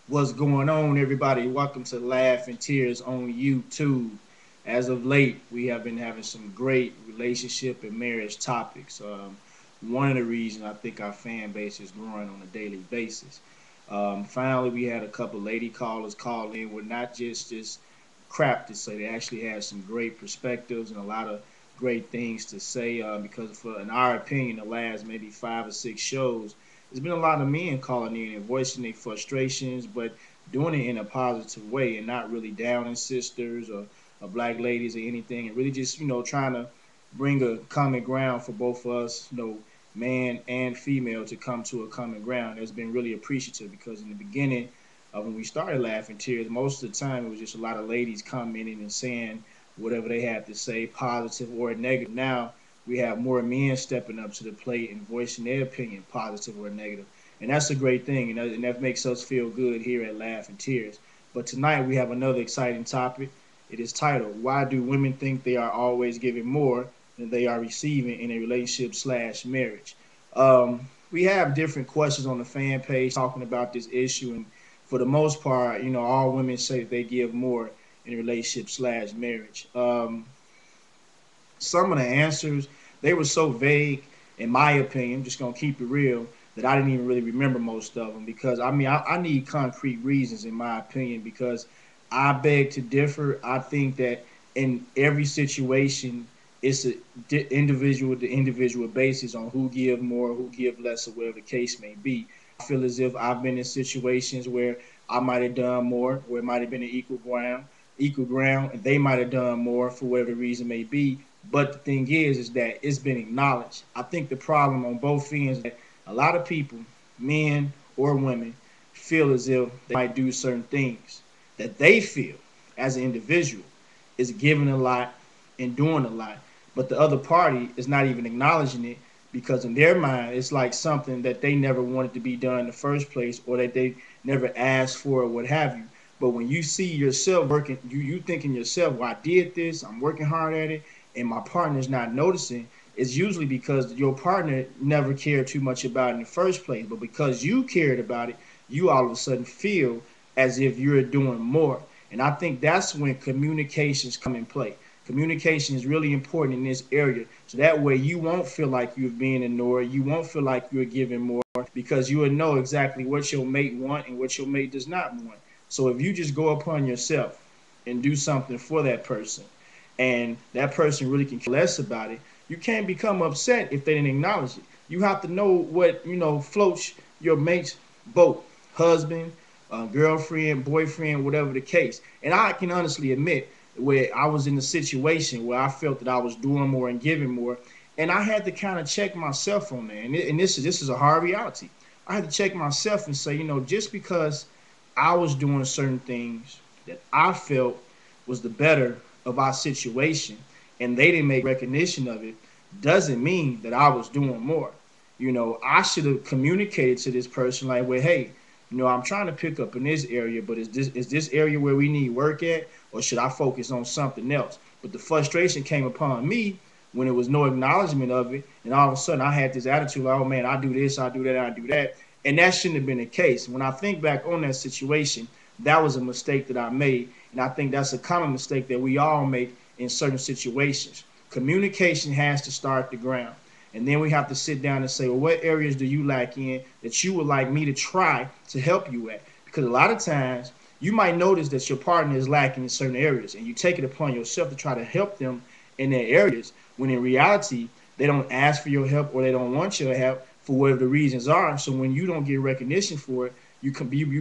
What's going on, everybody? Welcome to Laugh and Tears on YouTube. As of late, we have been having some great relationship and marriage topics. One of the reasons I think our fan base is growing on a daily basis. Finally, we had a couple lady callers call in with not just crap to say. They actually had some great perspectives and a lot of great things to say. Because, in our opinion, the last maybe 5 or 6 shows, there's been a lot of men calling in and voicing their frustrations, but doing it in a positive way and not really downing sisters or black ladies or anything, and really just trying to bring a common ground for both of us, man and female, to come to a common ground. Has been really appreciative because in the beginning, when we started Laughing Tears, most of the time it was just a lot of ladies commenting and saying whatever they had to say, positive or negative. Now we have more men stepping up to the plate and voicing their opinion, positive or negative. And that's a great thing, and that makes us feel good here at Laugh and Tears. But tonight we have another exciting topic. It is titled, Why Do Women Think They Are Always Giving More Than They Are Receiving in a Relationship slash Marriage? We have different questions on the fan page talking about this issue, and for the most part, all women say that they give more in a relationship slash marriage. Some of the answers, they were so vague, in my opinion. I'm just gonna keep it real, that I didn't even really remember most of them, because I need concrete reasons, in my opinion, because I beg to differ. I think that in every situation, it's a individual to individual basis on who give more, who give less, or whatever the case may be. I feel as if I've been in situations where I might have done more, where it might have been an equal ground, and they might have done more for whatever reason may be. But the thing is that it's been acknowledged. I think the problem on both ends is that a lot of people, men or women, feel as if they might do certain things that they feel as an individual is giving a lot and doing a lot, but the other party is not even acknowledging it, because in their mind it's like something that they never wanted to be done in the first place, or that they never asked for, or what have you. But when you see yourself working, you thinking yourself, well, I did this, I'm working hard at it, and my partner's not noticing. It's usually because your partner never cared too much about it in the first place, but because you cared about it, you all of a sudden feel as if you're doing more. And I think that's when communications come in play. Communication is really important in this area. So that way you won't feel like you're being ignored. You won't feel like you're giving more, because you will know exactly what your mate want and what your mate does not want. So if you just go upon yourself and do something for that person, and that person really can care less about it, you can't become upset if they didn't acknowledge it. You have to know what, floats your mate's boat, husband, girlfriend, boyfriend, whatever the case. And I can honestly admit, where I was in a situation where I felt that I was doing more and giving more, and I had to kind of check myself on that. And this is a hard reality. I had to check myself and say, just because I was doing certain things that I felt was the better of our situation, and they didn't make recognition of it, doesn't mean that I was doing more. I should have communicated to this person like, well, hey, I'm trying to pick up in this area, but is this area where we need work at, or should I focus on something else? But the frustration came upon me when there was no acknowledgement of it, and all of a sudden I had this attitude like, oh man, I do this, I do that, I do that, and that shouldn't have been the case. When I think back on that situation, that was a mistake that I made, and I think that's a common mistake that we all make in certain situations. Communication has to start at the ground. And then we have to sit down and say, well, what areas do you lack in that you would like me to try to help you at? Because a lot of times you might notice that your partner is lacking in certain areas, and you take it upon yourself to try to help them in their areas, when in reality, they don't ask for your help, or they don't want your help for whatever the reasons are. So when you don't get recognition for it, you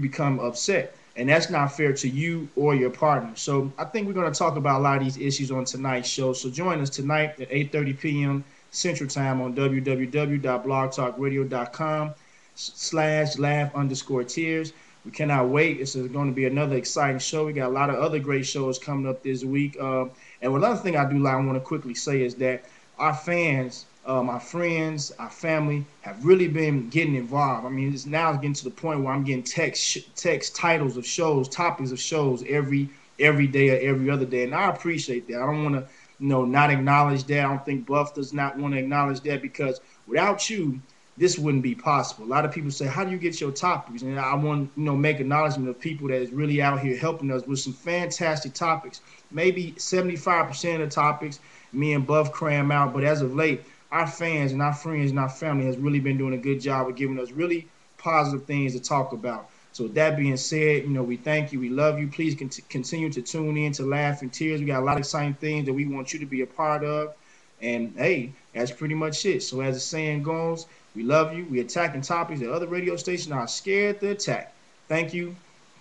become upset. And that's not fair to you or your partner. So I think we're going to talk about a lot of these issues on tonight's show. So join us tonight at 8:30 p.m. Central Time on www.blogtalkradio.com/laugh_tears. We cannot wait. This is going to be another exciting show. We got a lot of other great shows coming up this week. And another thing I want to quickly say is that our fans, my friends, our family have really been getting involved. I mean, it's now getting to the point where I'm getting text titles of shows, topics of shows every day or every other day, and I appreciate that. I don't want to not acknowledge that. I don't think Buff does not want to acknowledge that, because without you, this wouldn't be possible. A lot of people say, how do you get your topics? And I want make acknowledgement of people that is really out here helping us with some fantastic topics. Maybe 75% of the topics me and Buff cram out, but as of late, our fans and our friends and our family has really been doing a good job of giving us really positive things to talk about. So with that being said, we thank you, we love you. Please continue to tune in to Laugh and Tears. We got a lot of exciting things that we want you to be a part of. And hey, that's pretty much it. So as the saying goes, we love you. We attacking topics that other radio stations are scared to attack. Thank you.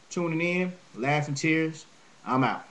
Tuning in. Laugh and Tears. I'm out.